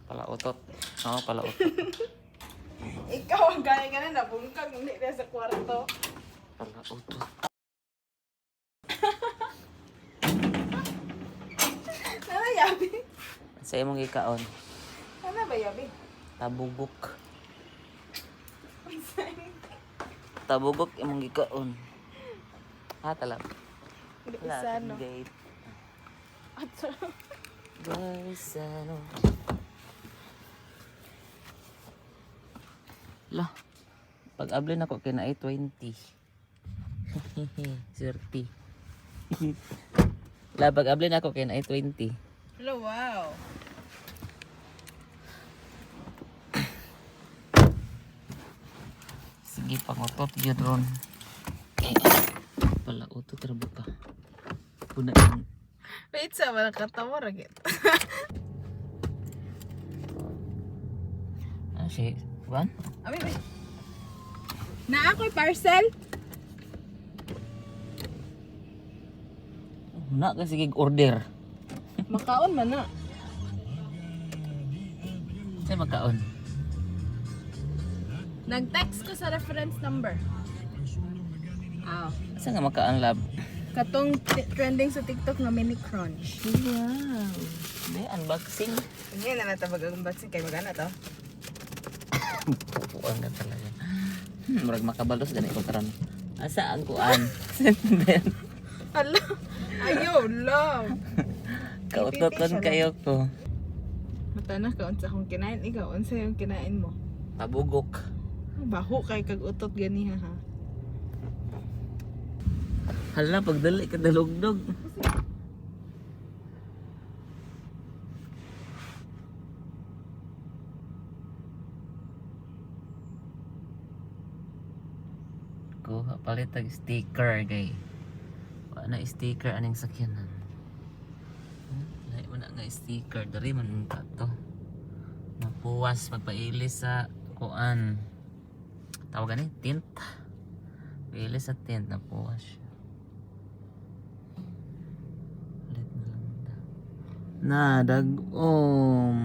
Palautot. Oo, palautot. Ikaw ang gaya ka na nabungkag, hindi na sa kwarto. Palautot. Ano yabi? Sa imong ikaon, Ano ba yabi? tabugok. Tabugok imong ikaon. Talag. Hindi Wala isa, akong no? gate. Ato. Guys, ano? Lah. Pag-ablin ako kina ay 20. Swerte. La, pag-ablin ako kina ay 20. Hello, wow. Sige, pangutot yun ron. Pala, utot rabo ka. Punain. Wait, sa wala katawa ragit. Ah, si Juan? Abi, abi. Na ako'y parcel? Na ka sige order. Makaon man na. Sa'yo magkaon. Nag-text ko sa reference number. Ah, Saan nga magkaan lab? katong trending sa TikTok na mini crunch. Wow. May unboxing. Hindi na natabag ang unboxing kay magana to. Pupuan ka talaga. Murag makabalos ganit ko karon. Asa ang kuan? Hala, ayaw, love. Kautoton kayo ko. Matana ka, unsa akong kinain. Ikaw, unsa yung kinain mo? Tabugok. Baho kay kag utot ganiha ha. Hala, pagdali ka dalugdog. Kuha palit tag sticker kay. Wala na sticker aning sakyanan. Lahi man na nga sticker dari man ka to. Mapuwas magpailis sa kuan. Tawagan ni tint. Pailis sa tint na puwas siya. Palit na lang ta. Na dagom.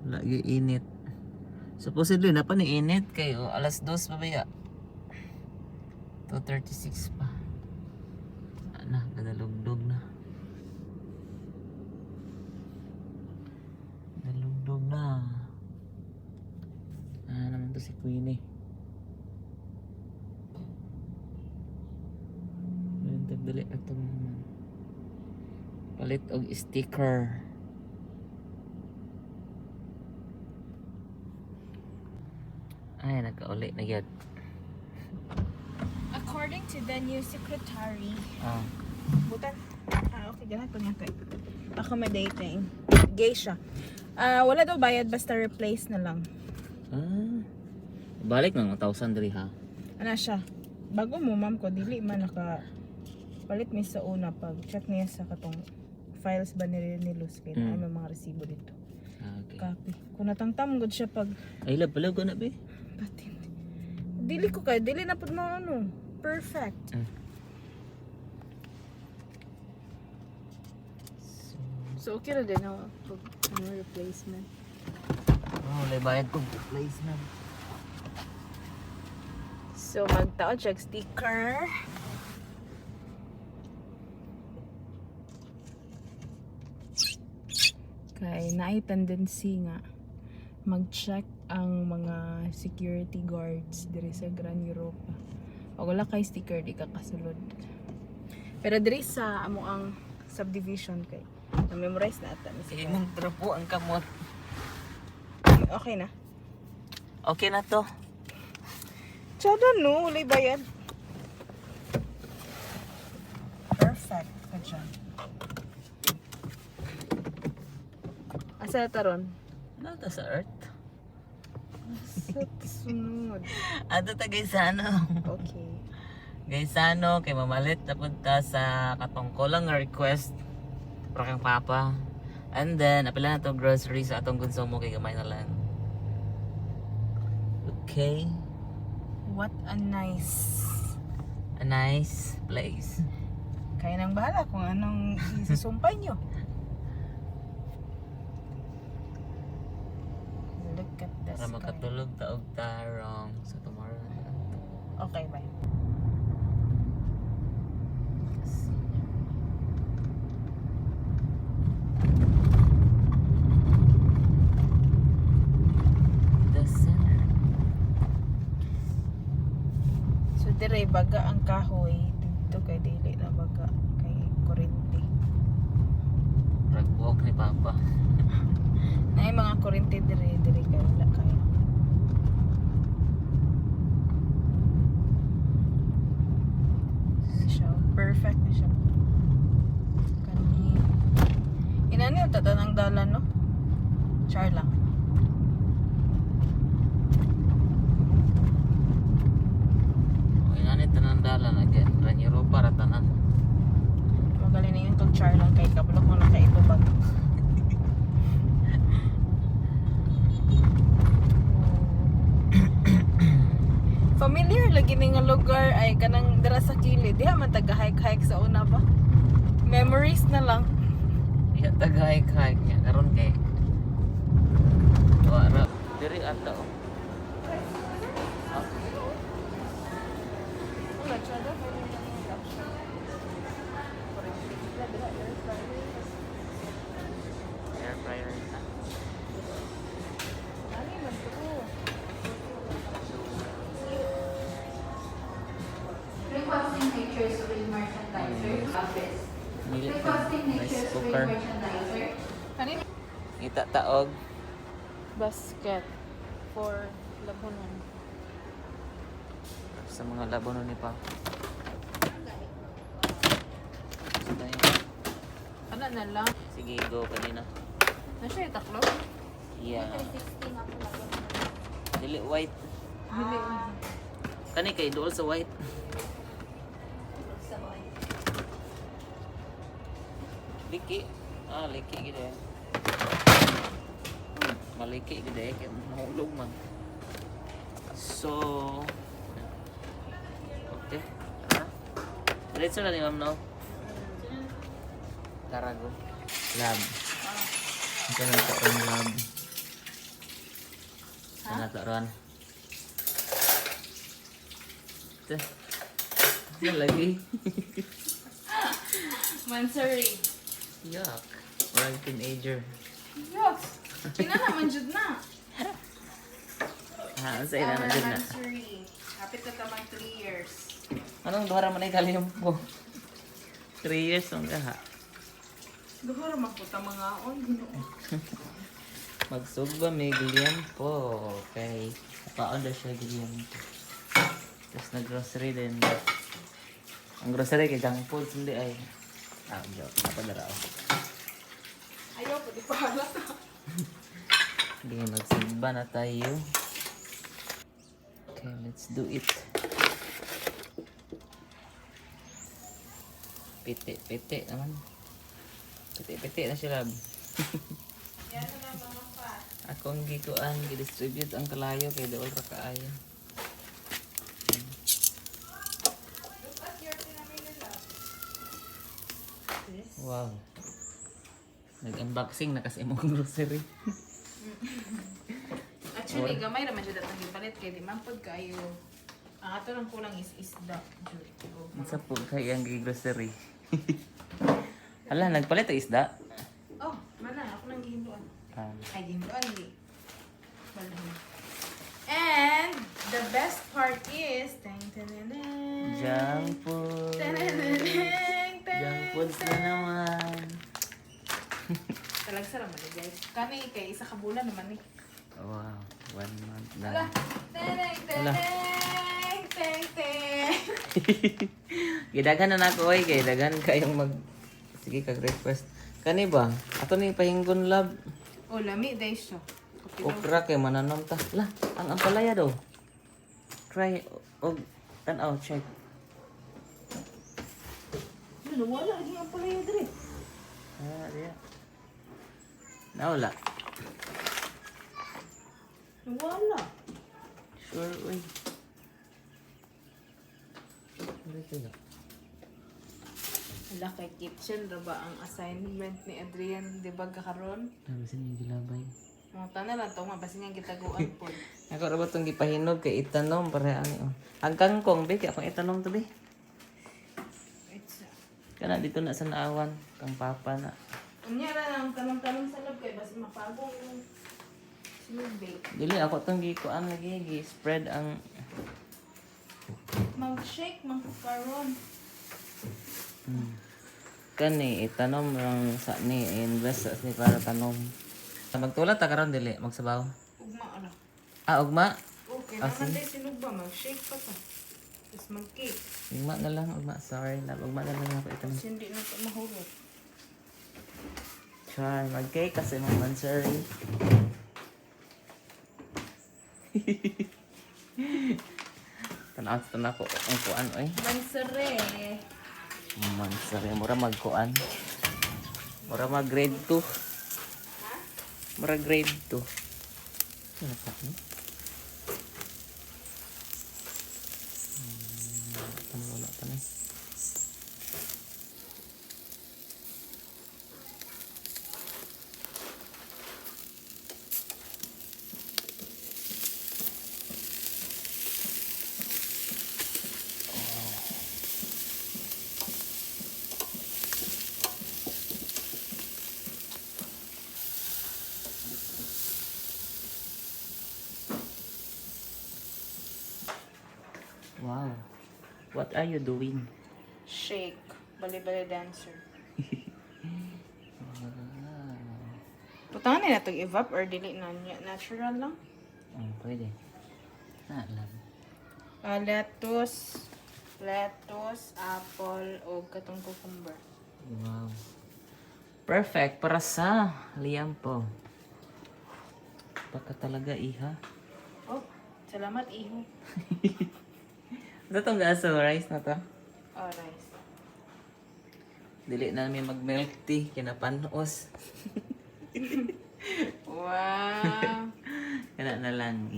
Lagi init. Supposedly na pa ni init kayo alas 2 pa baya. 2:36 pa. Ana, gadalugdog na. Dalugdog na. Naman to si Queenie. Ngayon tagdali atong palit og sticker. Ay, nagkauli na yun. According to the new secretary, Ah. butan. Okay, ganun ko niya kay. Accommodating. Geisha. Wala daw bayad basta replace na lang. Ah. Balik ng 1,000 diri ha. Ano siya? Bago mo ma'am ko dili man naka palit mi sa una pag check niya sa katong files ba ni Luz kay na may mga resibo dito. Ah, okay. Copy. Kung natangtam gud siya pag Ay, pala ko na be. patin. Dili ko kay dili na pud mo ano. Perfect. So okay na din ako pag ano, replacement. Oh, may bayad kong replacement. So magtaod siya og sticker. Kay naay tendency nga mag-check ang mga security guards diri sa Gran Europa. O wala kay sticker di ka kasulod. Pero diri sa amo ang subdivision kay na-memorize na ata ni Sige siya. mong trapo ang kamot. Okay na. Okay na to. Tsada no, ulay bayan. Perfect ka dyan. Asa taron? Ano to sa earth? Sa sunod. Ato ta Gaisano. Okay. Gaisano kay mamalit na punta sa katungkulang request para kang papa. And then apila na to groceries sa atong konsumo kay gamay na lang. Okay. What a nice A nice place. Kayo nang bahala kung anong isusumpay nyo. Look at the Para sky. makatulog taog tarong sa tomorrow na lang. Okay, bye. The center. So dire baga ang kahoy dito kay dili na baga kay kurente. Ragbuok ni Papa. Nay mga kurente dire kay wala kaya. Ano siya? Perfect na siya. Kani. Inani yung tatanang dalan no? Char lang. Inanit tanan dalan again. Ranyero para tanan. Magaling na yun tong char lang kay kabulok mo na kay itubag. Familiar lagi ni nga lugar ay kanang dira sa kilid. Diha man taga-hike-hike sa una ba? Memories na lang. Iya tagay-kay niya karon kay. Wala. Diri ata oh. Wala siya daw. Air fryer na. Ani man to? Requesting pictures with merchandiser office. Mili Requesting rice pictures with cooker. merchandiser. Kanina Kita taog. basket for labunan. Sa mga labanon ni Papa. Ano na lang? Sige, go kanina. Na siya itaklo? Yeah. 316 ako lang. Dili white. Dili. Kani kay dool sa white. Sa boy. Liki. Ah, liki gid eh. Maliki gid eh kay mahulog man. So okay. Tara. Diretso na ni ma'am no. Tarago. Lab. Ito na ito ang lab. Ano ito ron? Ito. Ito lagi. Mansari. Yuck. Orang teenager. Yes. Kina naman jud na. Ha, sa ina na dyan na. Mansari. Kapit na tamang 3 years. Anong duhara man ay kalimpo? 3 years ang kaha. Duhara man po ta mga on. Ginoo. Magsugba may po. Okay. Paon daw siya giliampo. Tapos nag-grocery din. Ang grocery kay junk foods hindi ay. Ah, joke. Napadara ako. Ayaw po di pa halata. Hindi, magsugba na tayo. Okay, let's do it. Piti naman. Piti na siya, lab. Yan na mga pa. Akong gikuan, gidistribute ang kalayo kay dool ra kaayo. Wow. Nag-unboxing na kasi imong grocery. Actually, gamay naman siya datang gipalit kay di man pod kayo. Ang ato lang kulang is isda. Jud. Sa po kay ang grocery. Hala, nagpalit ang isda. Oh, mana ako nang gihinduan. Ay, gihinduan hindi. Balhin. And the best part is Junk food. Junk foods na naman. Talag sarang mali guys. Kani kay isa ka bulan naman eh. Wow, 1 month Ala. na. Teng Ala. teng. Gidagan na nako oy kay dagan kayong mag sige kag request. Kani ba? Ato ni pahinggon lab. Oh, lami dai siya. Okra kay mananom ta. La, ang ampalaya daw. Try og tan-aw check. Ano wala lagi ang palaya dire. Ah, diya. Nawala. Wala. Sure, uy. Ito na. Wala kay kitchen ra ba ang assignment ni Adrian, di ba karon? Nabisin yung gilabay. Mga tanan lang to, mabasin nga gitaguan po. Ako ra ba itong gipahinog kay itanom para ano. Ang kangkong, be, kaya akong itanom to, be. It's, Kana dito na sa naawan, kang papa na. unya ra ang tanong-tanong sa loob kay basi mapagong yung sinubay. Dili, ako itong gikuan lagi, gi-spread ang... Mag-shake, magkaroon. Kani, itanom lang sa ni, invest sa ni para tanom. Magtulat ta karon dili, magsabaw. Ugma ra. Ah, ugma. Okay, Ah, naman sige. tayo sinugba, mag-shake pa ta. Tapos mag-cake. Ugma na lang, ugma. Sorry, ugma na lang ako itanom. Tapos hindi na ito mahulog. Char, mag-cake kasi mga mansari. Tanaw ko ang kuan oy. Mansere. Mansari, mura magkuan. Mura mag grade 2. Mura grade 2. Ano pa ni? Wala pa ni. Wow. What are you doing? Shake. Bali-bali dancer. Putangan na itong evap or dili na niya. Natural lang. Pwede. Alam. Lettuce, apple, o katong cucumber. Wow. Perfect para sa liampo. Baka talaga iha. Oh, salamat iho. Ito tong gaso, rice na to. Oh, rice. Dili na namin mag-milk tea, kinapanos. Wow. Kana na lang